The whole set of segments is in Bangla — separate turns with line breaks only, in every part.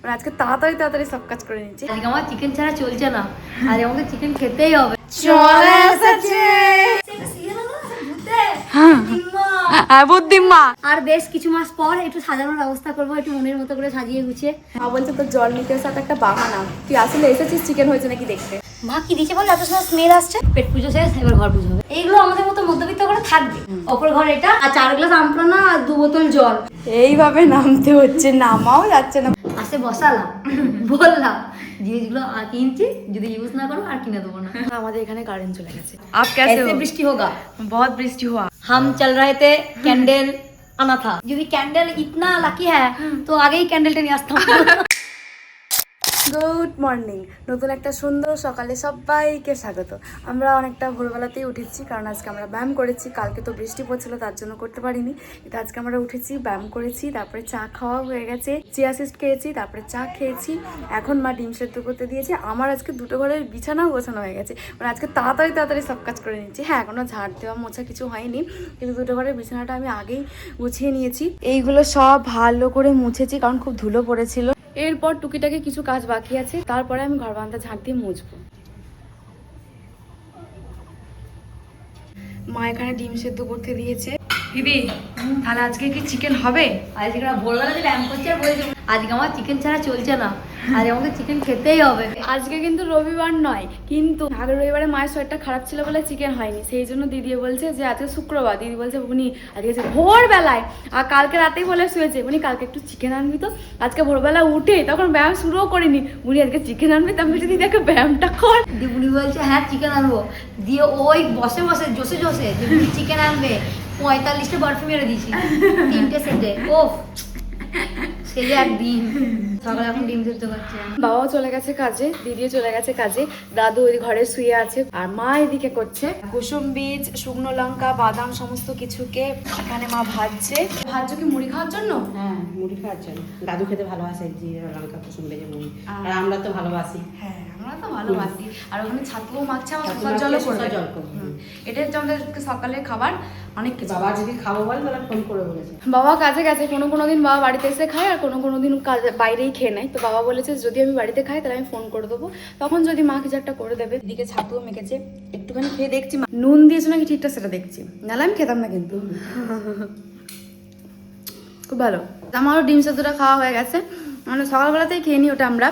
মানে আজকে তাড়াতাড়ি তাড়াতাড়ি সব কাজ করে নিচ্ছি।
আজকে আমার চিকেন ছাড়া চলছে না, আজ আমাকে চিকেন খেতেই হবে।
চলে এসেছে হ্যাঁ বুদ্ধিমা।
আর বেশ কিছু মাস পর একটু সাজানোর ব্যবস্থা করবো, একটু মনের মতো করে সাজিয়ে গুছিয়ে।
মা বলছে তোর জল নিতে সাথে একটা বাহানা, তুই আসলে এসেছিস চিকেন হয়েছে নাকি দেখতে।
মা কি দিচ্ছে বল, এত সময় স্মেল আসছে। পেট পুজো শেষ, এবার ঘর পুজো হবে। এইগুলো আমাদের মতো মধ্যবিত্ত করে থাকবে। অপর ঘর এটা, আর 4 গ্লাস আমপানা আর 2 বোতল জল।
এইভাবে নামতে হচ্ছে, নামাও যাচ্ছে না।
আসে বসালাম, বললাম জিনিসগুলো কিনছি, যদি ইউজ না করো আর কিনে দেবো না।
আমাদের এখানে কারেন্ট চলে গেছে। আপ कैसे हो?
বৃষ্টি হোগা,
बहुत বৃষ্টি हुआ।
हम चल रहे थे कैंडल आना था। যদি ক্যান্ডেল इतना লাকি হ্যাঁ তো আগেই ক্যান্ডেলটা নিয়ে আসতাম।
গুড মর্নিং, নতুন একটা সুন্দর সকালে সবাইকে স্বাগত। আমরা অনেকটা ভোরবেলাতেই উঠেছি, কারণ আজকে আমরা ব্যায়াম করেছি। কালকে তো বৃষ্টি পড়ছিল, তার জন্য করতে পারিনি, কিন্তু আজকে আমরা উঠেছি, ব্যায়াম করেছি, তারপরে চা খাওয়া হয়ে গেছে, চিয়া সিড খেয়েছি, তারপরে চা খেয়েছি। এখন মা ডিম সেদ্ধ করতে দিয়েছে। আমার আজকে 2টো ঘরের বিছানাও গোছানো হয়ে গেছে, মানে আজকে তাড়াতাড়ি তাড়াতাড়ি সব কাজ করে নিচ্ছি। হ্যাঁ, এখনও ঝাড় দেওয়া মোছা কিছু হয়নি, কিন্তু 2টো ঘরের বিছানাটা আমি আগেই গুছিয়ে নিয়েছি। এইগুলো সব ভালো করে মুছেছি, কারণ খুব ধুলো পড়েছিল। এরপর টুকিটাকে কিছু কাজ বাকি আছে, তারপরে আমি ঘর বারান্দা ঝাড় দিয়ে মুছবো। মা এখানে ডিম সেদ্ধ করতে দিয়েছে। দিদি তাহলে আজকে কি চিকেন হবে?
আজকে ভোরবেলা যে ব্যায়াম করছি আর বলছি আজকে আমার চিকেন ছাড়া চলছে না, আজ আমাকে চিকেন খেতেই হবে।
আজকে কিন্তু রবিবার নয়, কিন্তু আগের রবিবারে মায়ের শরীরটা খারাপ ছিল বলে চিকেন হয়নি, সেই জন্য দিদি বলছে যে আজকে শুক্রবার। দিদি বলছে উনি আজকে ভোরবেলায়, আর কালকে রাতেই বলে শুয়েছে উনি কালকে একটু চিকেন আনবি তো। আজকে ভোরবেলা উঠে তখন ব্যায়াম শুরুও করিনি, উনি আজকে চিকেন আনবি, তো আমি যদি দেখে ব্যায়ামটা কর।
উনি বলছে হ্যাঁ চিকেন আনবো, দিয়ে ওই বসে বসে জোসে জোসে যে উনি চিকেন আনবে 45টা বরফি মেরে দিয়েছি 3টে সেটে। ওফ, সে যে একদিন সকালে এখন ডিম সেদ্ধ করছে।
বাবাও চলে গেছে কাজে, দিদিও চলে গেছে কাজে, দাদু ওই ঘরে শুয়ে আছে, আর মা এদিকে করছে কুসুম বীজ, শুকনো লঙ্কা, বাদাম সমস্ত কিছুকে এখানে মা ভাজছে। ভাজছো কি মুড়ি খাওয়ার জন্য?
হ্যাঁ, মুড়ি খাওয়ার জন্য। দাদু খেতে ভালোবাসে জিরা লঙ্কা কুসুম ভেজে মুড়ি, আর আমরা তো ভালোবাসি।
হ্যাঁ, আমরা তো ভালোবাসি। আর ওখানে ছাতুও মাখছে, আমার
ছাতু
শসার
মাখিয়ে
জলও
শসার
করবে।
জল করবে।
এটা হচ্ছে আমাদের সকালের খাবার। অনেক কিছু।
বাবা যদি খাবো বল তাহলে ফোন করে বলেছে।
বাবা কাজে গেছে, কোনো দিন বাবা বাড়িতে এসে খায়, আর কোনো দিন কাজে বাইরেই খেয়ে নেয়। তো বাবা বলেছে যদি আমি বাড়িতে খাই তাহলে আমি ফোন করে দেবো, তখন যদি মা কিছু একটা করে দেবে। এদিকে ছাতুও মেখেছে, একটুখানি খেয়ে দেখছি নুন দিয়েছে নাকি ঠিকঠাক সেটা দেখছি, নাহলে আমি খেতাম না। কিন্তু খুব ভালো। আমারও ডিম সেদ্ধটা খাওয়া হয়ে গেছে, মানে সকালবেলাতেই খেয়ে নিই ওটা আমরা।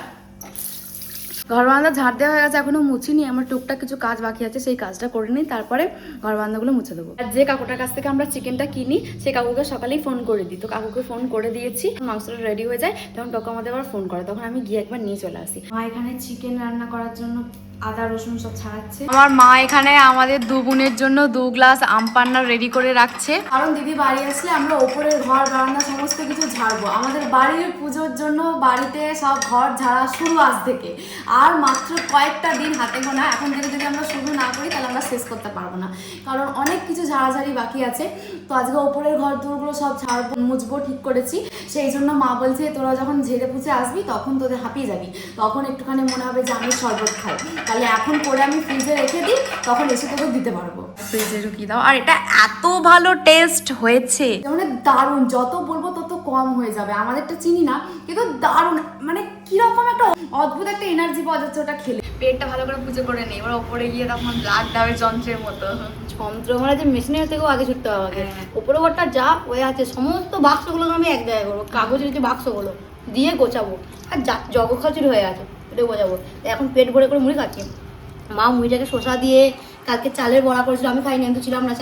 ঘর বারান্দা ঝাড় দেওয়া হয়ে গেছে, এখনো মুছিনি। আমার টুকটাক কিছু কাজ বাকি আছে, সেই কাজটা করে নিই, তারপরে ঘর বারান্দাগুলো মুছে দেবো। আর যে কাকুটার কাছ থেকে আমরা চিকেনটা কিনি, সেই কাকুকে সকালেই ফোন করে দিই। তো কাকুকে ফোন করে দিয়েছি, মাংসটা রেডি হয়ে যায়, তখন কাকু আমাদের আবার ফোন করে, তখন আমি গিয়ে একবার নিয়ে চলে আসি। মা এখানে চিকেন রান্না করার জন্য আদা রসুন সব ছাড়াচ্ছে। আমার মা এখানে আমাদের 2 বোনের জন্য 2 গ্লাস আম পান্না রেডি করে রাখছে, কারণ দিদি বাড়ি আসলে আমরা ওপরের ঘর বারান্দা সমস্ত কিছু ঝাড়বো। আমাদের বাড়ির পুজোর জন্য বাড়িতে সব ঘর ঝাড়া শুরু আজ থেকে, আর মাত্র কয়েকটা দিন হাতে গোনা। এখন থেকে যদি আমরা শুরু না করি তাহলে আমরা শেষ করতে পারবো না, কারণ অনেক কিছু ঝাড়াঝাড়ি বাকি আছে। তো আজকে ওপরের ঘর দূরগুলো সব ঝাড়বো, মুছবো ঠিক করেছি। সেই জন্য মা বলছে তোরা যখন ঝেড়ে পুছে আসবি তখন তোদের হাঁপিয়ে যাবি, তখন একটুখানি মনে হবে যে আমি শরবত খাই, তাহলে এখন করে আমি ফ্রিজে রেখে দিই, তখন এসে তোকে দিতে পারবো। ফ্রিজে ঢুকিয়ে দাও। আর এটা এত ভালো টেস্ট হয়েছে, মানে দারুণ। যত বলবো তত কম হয়ে যাবে। আমাদেরটা চিনি না, কিন্তু দারুণ, মানে কিরকম একটা অদ্ভুত একটা এনার্জি পাওয়া যাচ্ছে ওটা খেলে। পেটটা ভালো করে পুজো করে নেই, এবার ওপরে গিয়ে তখন ব্লাড দেওয়ার যন্ত্রের মতো।
যন্ত্র মানে যে মেশিনের থেকেও আগে ছুটতে হবে আমাকে। উপরে ঘরটা যা হয়ে আছে সমস্ত বাক্সগুলো আমি এক জায়গায় করবো, কাগজের যে বাক্সগুলো দিয়ে গোছাবো, আর জগ খাচুরি হয়ে আছে এটা গোছাবো। এখন পেট ভরে করে মুড়ি খাচ্ছি। মা মুড়িটাকে শসা দিয়ে, কালকে চালের বড়া করেছিল, আমি খাইনি, আমি তো ছিলাম না।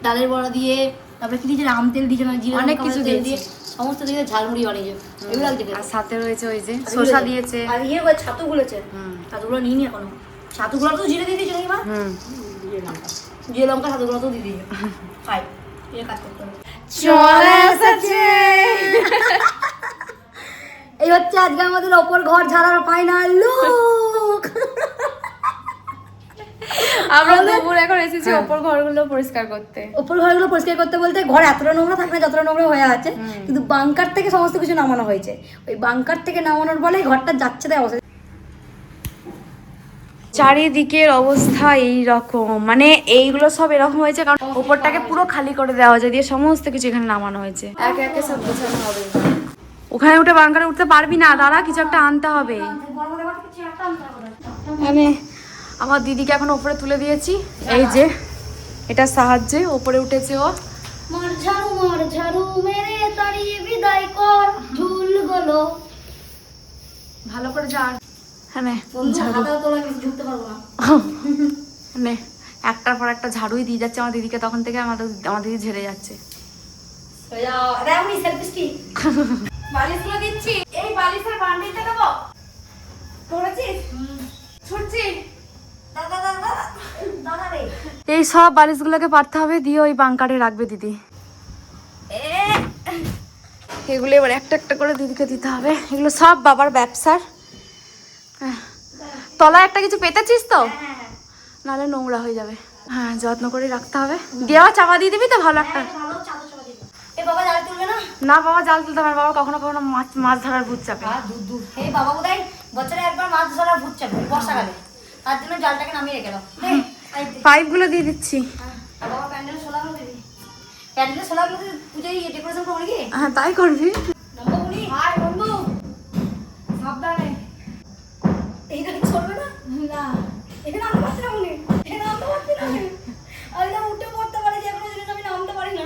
ডালের বড়া দিয়ে, তারপরে কি দিয়েছে, আম তেল দিয়েছে না, জিরা
অনেক কিছু
তেল দিয়ে সমস্ত দিয়ে ঝালমুড়ি বানিয়েছে, এগুলো লাগছে।
আর সাথে রয়েছে ওই যে শসা দিয়েছে,
আর ইয়ে ছাতু গুলেছে, ছাতুগুলো নিইনি এখনো। ছাতুগুলো তো জিরে দিয়ে দিয়েছে মা, জিরে লঙ্কা ছাতুগুলো তো দিয়ে দিয়েছে। খাই, এই কাজ করতে হবে।
চলে এসেছে।
এই হচ্ছে আজকে আমাদের ওপর ঘর ঝাড়ার ফাইনাল লুক।
আমরা দুপুর এখন এসেছি ওপর ঘরগুলো পরিষ্কার করতে।
ওপর ঘরগুলো পরিষ্কার করতে বলতে ঘর এতটা নোংরা থাকে না যতটা নোংরা হয়ে আছে, কিন্তু বাংকার থেকে সমস্ত কিছু নামানো হয়েছে। ওই বাংকার থেকে নামানোর বলে ঘরটা যাচ্ছে তাই অবস্থা।
চারিদিকের অবস্থা এই রকম, মানে এইগুলো সব এরকম হয়েছে কারণ উপরটাকে পুরো খালি করে দেওয়া হয়েছে, দিয়ে সমস্ত কিছু এখানে নামানো হয়েছে। একে একে সব গোছানো হবে। ওখানে উঠে বাংকারে উঠতে পারবি না, দাঁড়া কিছু একটা আনতে হবে। মানে আমার দিদিকে এখন ওপরে তুলে দিয়েছি, এই যে এটা সাহায্যে ওপরে উঠেছে ও।
মার ঝাড়ু মেরে তাড়িয়ে বিদায় কর ঝুলগুলো।
ভালো করে ঝাড়। হ্যাঁ
বন্ধু হাতা তোলা কিছু ঝুলতে পারবো না।
নে একটার পর একটা ঝাড়ুই দিয়ে যাচ্ছে আমার দিদিকে, তখন থেকে আমার দিদি ঝেড়ে যাচ্ছে। বালিশগুলো দিচ্ছি, এই বালিশের বান্ডিলটা দেবো, ধরেছিস ছুটছি। এই সব বালিশগুলোকে পারতে হবে, দিয়ে ওই বাংকারে রাখবে দিদি। এগুলো এবার একটা একটা করে দিদিকে দিতে হবে, এগুলো সব বাবার ব্যবসার। তলায় একটা কিছু পেতেছিস তো, নাহলে নোংরা হয়ে যাবে। হ্যাঁ যত্ন করে রাখতে হবে, দিয়ে আবার চাপা দিয়ে দিবি তো ভালো একটা।
বাবা জাল তুলবে না?
না বাবা জাল তুলতে হবে, বাবা কখনো কখনো মাছ ধরার ভূত চাপে।
এই বাবা বোধহয় বছরে একবার মাছ ধরার ভূত চাপে বর্ষাকালে, তার জন্য জালটাকে নামিয়ে রেখে দাও।
পাইপগুলো দিয়ে দিচ্ছি।
বাবা প্যান্ডেল সোলাগুলো দিবি, প্যান্ডেলের সোলাগুলো পুজোয় ডেকোরেশন করবো নাকি?
হ্যাঁ তাই করবি।
নম্বরগুলি হাই বন্ধু সাবধানে, এইখানে চলবে না? না এখানে নামতে পারছি না উনি, এখানে নামতে পারছি না আমি, আমি উঠে পড়তে পারি, যে কোনো জিনিস আমি নামতে পারি না।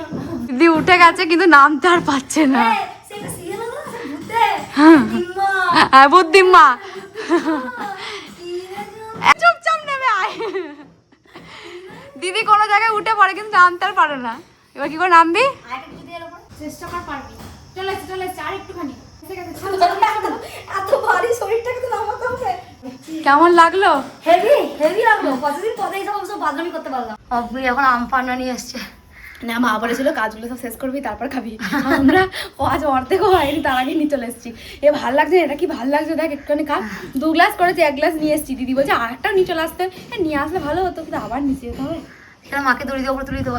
দিদি উঠে গেছে কিন্তু নামতে আর পারছে না।
সেটা সিরিয়াল না, ভূতে দিম্মা
হ্যাঁ বুদ্ধিমা, চুপচাপ নেমে আয়। দিদি কোনো জায়গায় উঠে পড়ে কিন্তু নামতে আর পারে না, এবার কি করে নামবি?
চেষ্টা কর, পারবি। চলে আর একটুখানি এত ভারী শরীরটাকে তো নামাতে হবে।
কেমন লাগলো?
হেভি লাগলো, কতদিন পরে এইসব বাদরামি করতে পারলাম। আপনি এখন আম পান্না নিয়ে এসছে।
না মা বলেছিল কাজগুলো সব শেষ করবি তারপর খাবি, আমরা আজ অর্ধেকও হয়নি তার আগে নিয়ে চলে এসেছি। এ ভাল লাগছে, এটা কি ভাল লাগছে দেখ, একটুখানি খা। 2 গ্লাস করেছি, 1 গ্লাস নিয়ে এসেছি, দিদি বলছে আর একটা নিয়ে চলে আসতে, নিয়ে আসলে ভালো হতো কিন্তু আবার নিচে যেতে হবে।
সেটা মাকে দড়ি দিয়ে ওপরে তুলে দেবো,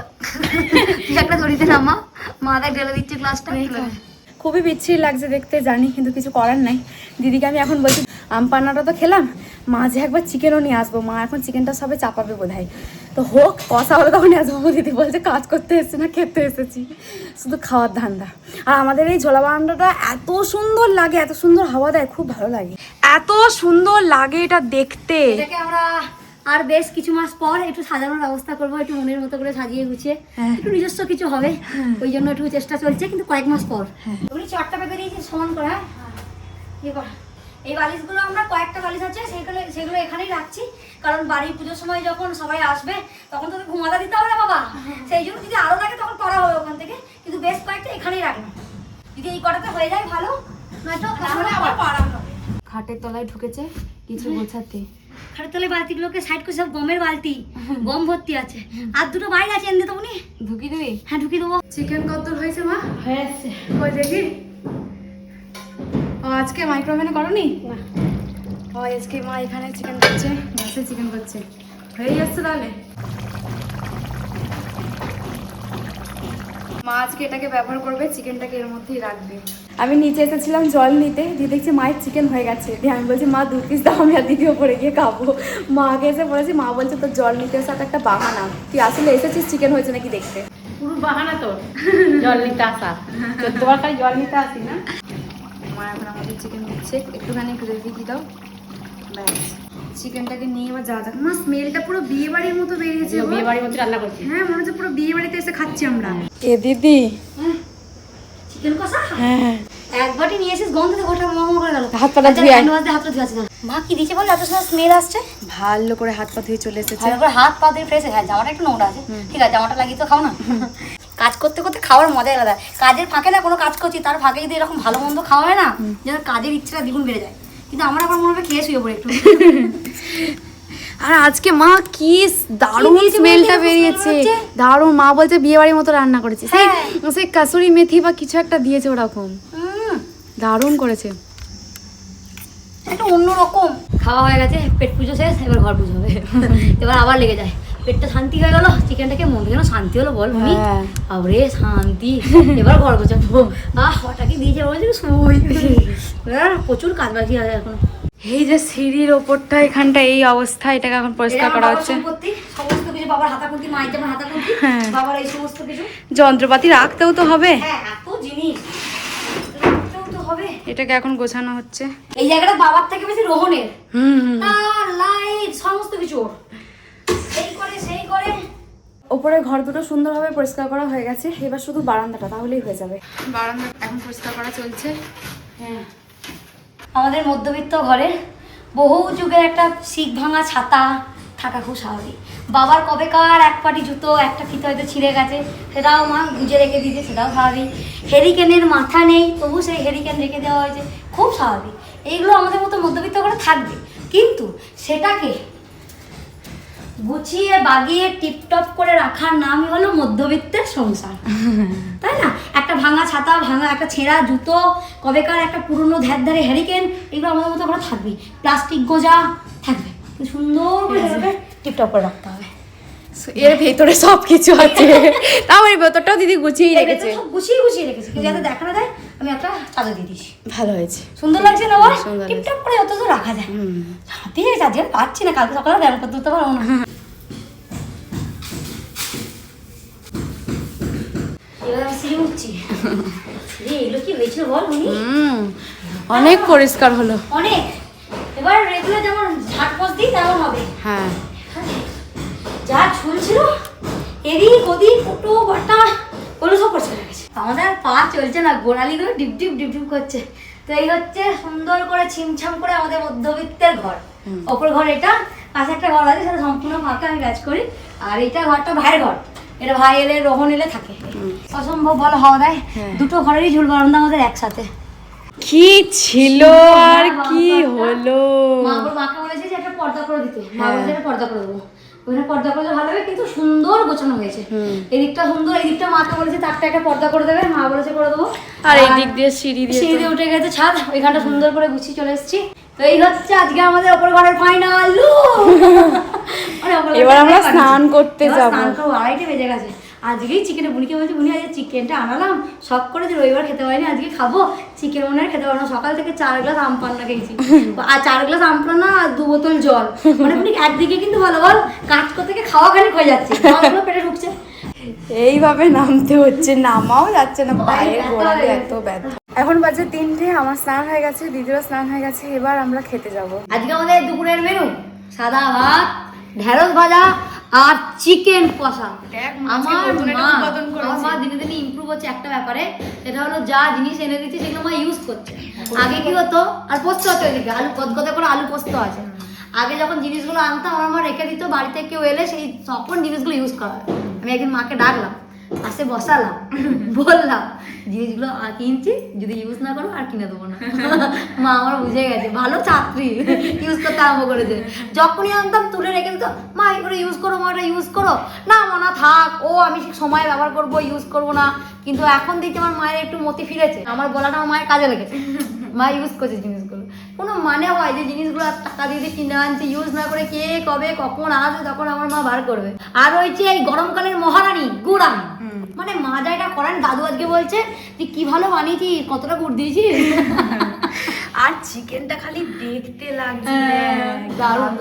তুই একটা দড়িতে নামা, মা দেখ ঢেলে দিচ্ছে গ্লাসটা।
খুবই বিচ্ছিরি লাগছে দেখতে জানি, কিন্তু কিছু করার নাই। দিদিকে আমি এখন বলছি আম পান্নাটা তো খেলাম, মাঝে একবার চিকেনও নিয়ে আসবো, মা এখন চিকেনটা সবে চাপাবে বোধহয়, তো হোক কষা হলে তখন নিয়ে আসবো। দিদি বলছে কাজ করতে এসেছি না খেতে এসেছি, শুধু খাওয়ার ধান্দা। আর আমাদের এই ঝোলা বারান্দাটা এত সুন্দর লাগে, এত সুন্দর হাওয়া দেয়, খুব ভালো লাগে, এত সুন্দর লাগে এটা দেখতে।
এটাকে আমরা আর বেশ কিছু মাস পর একটু সাজানোর ব্যবস্থা করবো, একটু মনের মতো করে সাজিয়ে গুছিয়ে, একটু নিজস্ব কিছু হবে, ওই জন্য একটু চেষ্টা চলছে, কিন্তু কয়েক মাস পর। ওগুলি চটটা পেতে দিয়েছি সমান করে। হ্যাঁ ইয়ে কর, এই বালিশগুলো আমরা কয়েকটা বালিশ আছে সেগুলো এখানেই রাখছি, কারণ বাড়ির পুজোর সময় যখন সবাই আসবে তখন তো ঘুমাতে দিতে হবে না বাবা, সেই জন্য যদি আরো লাগে তখন করা হবে ওখান থেকে, কিন্তু বেশ কয়েকটা এখানেই রাখবো। যদি এই কটাতে হয়ে যায় ভালো, নয়তো আবার পাড়ানো হবে।
খাটের তলায় ঢুকেছে কিছু গোছাতে,
খাটের তলায় বালতিগুলোকে সাইড করে, সব গমের বালতি, গম ভর্তি আছে, আর দুটো বাইরে আছে, এনে দেবো নি?
ঢুকি দিবি?
হ্যাঁ ঢুকিয়ে দেবো।
চিকেন কতদূর হয়েছে মা?
হয়েছে।
ওই দেখি, ও আজকে মাইক্রোওভেনে করনি? ও আজকে মা এখানে চিকেন করছে, গ্যাসে চিকেন করছে, হয়ে যাচ্ছে তাহলে। মা আজকে এটাকে ব্যবহার করবে, চিকেনটাকে এর মধ্যেই রাখবে। আমি নিচে এসেছিলাম জল নিতে, দিয়ে দেখছি মায়ের চিকেন হয়ে গেছে, দিয়ে আমি বলছি মা 2 পিস দাও, আমি আর দিদি ওপরে গিয়ে খাবো। মাকে এসে বলেছি, মা বলছে তোর জল নিতে এসে একটা বাহানা, তুই আসলে এসেছিস চিকেন হয়েছে নাকি দেখতে।
পুরো বাহানা তো জল নিতে আসা, তোমার খালি জল নিতে আসি না।
মা এখন আমাদের চিকেন দিচ্ছে, একটুখানি গ্রেভি দিয়ে দাও, ব্যাস চিকেনটাকে নিয়ে এবার যা যাক। মা স্মেলটা পুরো বিয়ে বাড়ির মতো বেরিয়েছে,
বিয়ে বাড়ির মতো রান্না করছি।
হ্যাঁ মনে হচ্ছে পুরো বিয়ে বাড়িতে এসে খাচ্ছি আমরা। এ দিদি
চিকেন কষা
হ্যাঁ
এক বাটি নিয়ে এসেছিস, গন্ধ থেকে গোটা মোমো করে গেল।
হাত পাটা ধুয়ে
হ্যান্ড ওয়াশ দিয়ে হাত পা ধুয়ে আসছে। মা কি দিয়েছে বল, এত সুন্দর স্মেল আসছে,
ভালো করে হাত পা ধুয়ে চলে এসেছে।
ভালো করে হাত পা ধুয়ে ফ্রেশ হয়ে, জামাটা একটু নোংরা আছে, ঠিক আছে জামাটা লাগিয়ে তো খাও না। কাজ করতে করতে খাওয়ার মজাই আলাদা, কাজের ফাঁকে না কোনো কাজ করছি তার ফাঁকে যদি এরকম ভালো মন্দ খাওয়া হয় না, যেন কাজের ইচ্ছাটা দ্বিগুণ বেড়ে যায়। কিন্তু আমার আবার মনে হবে খেয়ে শুয়ে পড়ে একটু।
আর আজকে মা কি দারুণ স্মেলটা বেরিয়েছে, দারুণ। মা বলছে বিয়ে বাড়ির মতো রান্না করেছে, সেই কাসুরি মেথি বা কিছু একটা দিয়েছে ওরকম, দারুণ করেছে।
একটু অন্যরকম খাওয়া হয়ে গেছে, পেট পুজো শেষ, এবার ঘর পুজো হবে। এবার আবার লেগে যায়, পেটটা শান্তি হয়ে গেল, চিকেনটাকে মন যেন শান্তি হলো বল ভূমি, আরে শান্তি। এবার ঘর গোছাবো, হঠাৎ দিয়েছে বলছে শুই, প্রচুর কাজ বাকি আছে এখন।
এই যে সিঁড়ির ওপরটা এখানটা এই অবস্থা, এটাকে এখন পরিষ্কার করা হচ্ছে।
সমস্ত কিছু বাবার হাতাকুতি, মায়ের যেমন হাতাকুতি, বাবার এই সমস্ত কিছু
যন্ত্রপাতি রাখতেও তো হবে,
হ্যাঁ এত জিনিস রাখতেও তো হবে।
এটাকে এখন গোছানো হচ্ছে।
এই জায়গাটা বাবার থেকে বেশি রোহনের,
হুম।
তার লাইট সমস্ত কিছু ওর। সেই করে
ওপরে ঘর দুটো সুন্দরভাবে পরিষ্কার করা হয়ে গেছে, এবার শুধু বারান্দাটা তাহলেই হয়ে যাবে। বারান্দা এখন পরিষ্কার করা চলছে।
হ্যাঁ, আমাদের মধ্যবিত্ত ঘরে বহু যুগের একটা শিক ভাঙা ছাতা থাকা খুব স্বাভাবিক। বাবার কবেকার এক পাটি জুতো একটা ফিতে হয়তো ছিঁড়ে গেছে, সেটাও মা গুজে রেখে দিয়েছে, সেটাও স্বাভাবিক। হেরিকেনের মাথা নেই, তবু সেই হেরিকেন রেখে দেওয়া হয়েছে, খুব স্বাভাবিক। এইগুলো আমাদের মতো মধ্যবিত্ত ঘরে থাকবে, কিন্তু সেটাকে গুছিয়ে বাগিয়ে টিপটপ করে রাখার নামই হলো মধ্যবিত্তের সংসার, তাই না? একটা ভাঙা ছাতা, ভাঙা একটা ছেঁড়া জুতো, কবেকার একটা পুরনো ধ্যারে হ্যারিকেন, এগুলো আমাদের মতো করে থাকবে। প্লাস্টিক গোজা থাকবে, সুন্দর করে টিপটপ করে রাখতে হবে।
এর ভেতরে সব কিছু আছে, তাও এর ভেতরটাও দিদি গুছিয়ে রেখেছে।
সব গুছিয়ে রেখেছি, যাতে দেখা না যায়। আমি একটা চাদর দিয়ে দিয়েছি,
ভালো হয়েছে,
সুন্দর লাগছে না? বল,
সুন্দর
টিপটপ করে যত তো রাখা যায়। হাতে আজকে পাচ্ছি না, কালকে সকালে ব্যায়াম করতে পারবো না। এবার আমি সিঁড়ি উঠছি। এগুলো কি হয়েছিল বল উনি?
অনেক পরিষ্কার হলো,
অনেক। এবার রেগুলার যেমন ঝাড়পোছ দিই তেমন হবে।
হ্যাঁ।
যা ঝুলছিল এদিক ওদিক ফুটো বাটা ওগুলো সব পরিষ্কার হয়ে গেছে। আমাদের আর পা চলছে না, গোড়ালিগুলো ডিপ ডিপ করছে। তো এই হচ্ছে সুন্দর করে ছিমছাম করে আমাদের মধ্যবিত্তের ঘর। অপর ঘর এটা, পাশে একটা ঘর আছে, সেটা সম্পূর্ণ ফাঁকা, আমি ব্যাচ করি। আর এটা ঘরটা ভাইয়ের ঘর, এটা ভাই এলে রোহন এলে থাকে। অসম্ভব বল হাওয়া দেয়, দুটো ঘরেরই ঝুল বারান্দা আমাদের একসাথে।
কি ছিল আর কি হলো।
মাকে বলেছে যে একটা পর্দা করে দিতে, মা বলেছে একটা পর্দা করে দেবো। ওখানে পর্দা করলে ভালো হবে, কিন্তু সুন্দর গোছানো হয়েছে। এদিকটা সুন্দর, এদিকটা মাকে বলেছে তারটা একটা পর্দা করে দেবে, মা বলেছে করে দেবো।
আর এই দিক দিয়ে সিঁড়ি
দিয়ে উঠে গেছে ছাদ, ওইখানটা সুন্দর করে গুছিয়ে চলে এসেছি। তো এই হচ্ছে আজকে আমাদের ওপর ঘরের ফাইনাল।
এবার আমরা স্নান করতে যাবো।
2:30 বেজে গেছে। আজকেই চিকেনে বুনিকে বলছি, বুনি আজকে চিকেনটা আনালাম, শখ করে যে রবিবার খেতে পারিনি, আজকে খাবো চিকেন, মনে হয় খেতে পারবো না। সকাল থেকে 4 গ্লাস আম পান্না খেয়েছি, আর 4 গ্লাস আম পান্না আর 2 বোতল জল। মানে বুনি একদিকে কিন্তু ভালো, বল কাজ করতে গিয়ে খাওয়া খালি হয়ে যাচ্ছে, জলগুলো পেটে ঢুকছে।
এইভাবে নামতে হচ্ছে, নামাও যাচ্ছে না, পায়ের গোড়ালি এত ব্যথা। এখন বাজে 3টে, আমার স্নান হয়ে গেছে, দিদিরও স্নান হয়ে গেছে, এবার আমরা খেতে যাব।
আজকে আমাদের দুপুরের মেনু সাদা ভাত, ঢেঁড়স ভাজা আর চিকেন কষা। আমার মা দিনে দিনে ইমপ্রুভ হচ্ছে একটা ব্যাপারে, সেটা হলো যা জিনিস এনে দিচ্ছে সেগুলো মা ইউজ করছে। আগে কি হতো, আর পোস্ত হতো, এদিকে আলু গদগদে করে আলু পোস্ত আছে। আগে যখন জিনিসগুলো আনতাম আমার মা রেখে দিত, বাড়িতে কেউ এলে সেই তখন জিনিসগুলো ইউজ করা হয়। আমি একদিন মাকে ডাকলাম, পাশে বসালাম, বললাম জিনিসগুলো কিনছি, যদি ইউজ না করো আর কিনে দেবো না। মা আমার বুঝে গেছে, ভালো ছাত্রী, ইউজ করতে আরম্ভ করেছে। যখনই আনতাম তুলে রেখে দিত, মা এগুলো ইউজ করো, মা এটা ইউজ করো না, মা থাক, ও আমি ঠিক সময় ব্যবহার করবো, ইউজ করবো না। কিন্তু এখন দেখছি আমার মায়ের একটু মতি ফিরেছে, আমার বলাটা আমার মায়ের কাজে লেগেছে, মা ইউজ করছে জিনিসগুলো। কোনো মানে হয় যে জিনিসগুলো টাকা দিয়ে কিনে আনছে, ইউজ না করে কে কবে কখন আসবে তখন আমার মা বার করবে। আর হয়েছে এই গরমকালের মহারানী গুড়, মানে মা যা এটা করেন, দাদু আজকে বলছে যে কি ভালো বানিয়েছি, কতটা গুড় দিয়েছিস।
আর চিকেনটা খালি দেখতে লাগছে
দারুণ।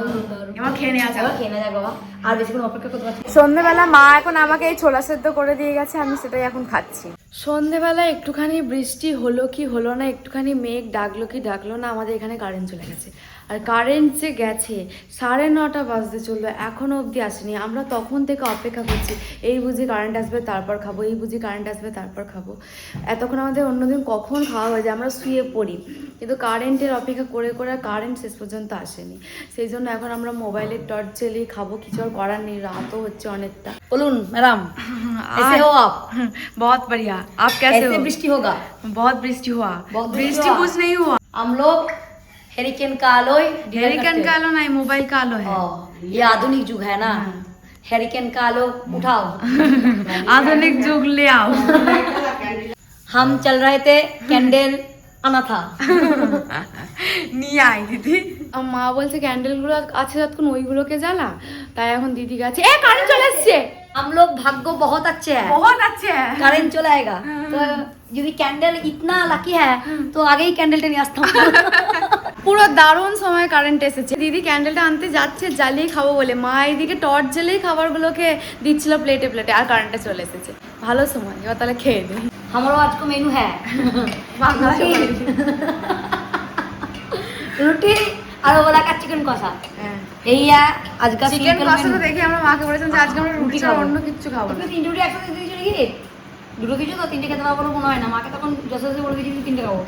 এবার খেয়ে নেওয়া যাবে,
খেয়ে নেওয়া যাক বাবা, আর বেশিক্ষণ অপেক্ষা করতে পারছি না।
সন্ধ্যেবেলা মা এখন আমাকে এই ছোলা সেদ্ধ করে দিয়ে গেছে, আমি সেটাই এখন খাচ্ছি। সন্ধ্যেবেলা একটুখানি বৃষ্টি হলো কি হলো না, একটুখানি মেঘ ডাকলো কি ডাকলো না, আমাদের এখানে কারেন্ট চলে গেছে। আর কারেন্ট যে গেছে 9:30 বাজতে চললো, এখনও অবধি আসেনি। আমরা তখন থেকে অপেক্ষা করছি, এই বুঝি কারেন্ট আসবে তারপর খাবো, এই বুঝি কারেন্ট আসবে তারপর খাবো। এতক্ষণ আমাদের অন্যদিন কখন খাওয়া হয়ে যায়, আমরা শুয়ে পড়ি, কিন্তু কারেন্টের অপেক্ষা করে করে কারেন্ট শেষ পর্যন্ত আসেনি। সেই জন্য এখন আমরা মোবাইলের টর্চ জ্বেলেই খাবো, কিছু আর করার নেই, রাতও হচ্ছে অনেকটা।
বলুন ম্যাডাম, ऐसे हो आप?
बहुत बढ़िया, आप कैसे हो?
ऐसे बृष्टि होगा,
बहुत बृष्टि हुआ,
बहुत
बृष्टि कुछ नहीं हुआ।
हम लोग हेरिकेन का आलोय,
हेरिकेन का आलो नहीं, मोबाइल का आलो है।
ये आधुनिक युग है ना, हेरिकेन का आलो उठाओ।
आधुनिक युग ले आओ।
हम चल रहे थे कैंडल আনা থা
নিয়ে আয় দিদি। মা বলছে ক্যান্ডেলগুলো আছে যতক্ষণ ওইগুলোকে জ্বালা, তাই এখন দিদি গেছে। এ কারেন্ট চলে এসছে।
हम लोग भाग्य बहुत अच्छे हैं,
बहुत अच्छे हैं,
কারেন্ট চলে আएगा। তো যদি ক্যান্ডেল ইতনা লাকি है তো আগেই ক্যান্ডেলটা নিয়ে আসতাম।
পুরো দারুণ সময় কারেন্ট এসেছে। দিদি ক্যান্ডেলটা আনতে যাচ্ছে জ্বালিয়ে খাবো বলে, মা এইদিকে টর্চ জ্বেলেই খাবারগুলোকে দিচ্ছিল প্লেটে প্লেটে, আর কারেন্টটা চলে এসেছে। ভালো সময়, এবার তাহলে খেয়ে দিই।
हमारा आज का मेनू है रोटी और बोला का चिकन कষা এই আজকে
চিকেন কষাটা দেখে আমরা মাকে বলেছিলাম যে আজকে আমরা রুটি ছাড়া অন্য কিছু খাবো না।
তুমি তিনটে রুটি একসাথে দিয়েছো নাকি? দুটো কিছু তো তিনটে খেতে পারবো মনে হয় না, মাকে তখন যথাযথ বলে দিয়েছি তিনটে খাবো,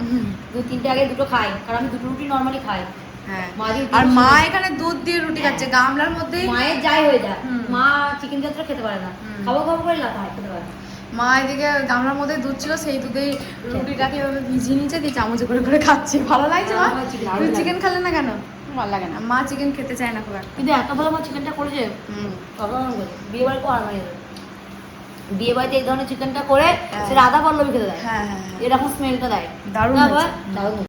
তিনটে আগে দুটো খাই, কারণ আমি দুটো রুটি নর্মালি খাই।
হ্যাঁ
মা যদি
আর
দুটো
মা
খেতে-
এখানে দুধ দিয়ে রুটি খাচ্ছে গামলার মধ্যে।
মায়ের যাই হয়ে যায়,
হুম।
মা চিকেন জাতীয় খেতে পারে না,
হুম।
খাবো খাবো করে লাতা খেতে পারে না।
মা এদিকে গামলার মধ্যে দুধ ছিল, সেই দুধেই রুটিটাকে এভাবে ভিজিয়ে নিচ্ছে, দিয়ে চামচে করে করে খাচ্ছে। ভালো লাগছে মা?
আমার chicken
তুমি
ভালো
চিকেন খেলে না কেন?
ভালো লাগে না।
মা চিকেন খেতে চায় না খুব একটা।
কিন্তু এত ভালো মা চিকেনটা করেছে,
হুম।
অসাধারণ করে। বিয়ে বাড়ি আর মানে বিয়ে বাড়িতে এই ধরনের চিকেনটা করে
হ্যাঁ।
সেটা আধা পল্লবী খেতে দেয়,
হ্যাঁ হ্যাঁ হ্যাঁ
এরকম স্মেলটা দেয়,
দারুণ
তারপর
হয়েছে।
দারুণ।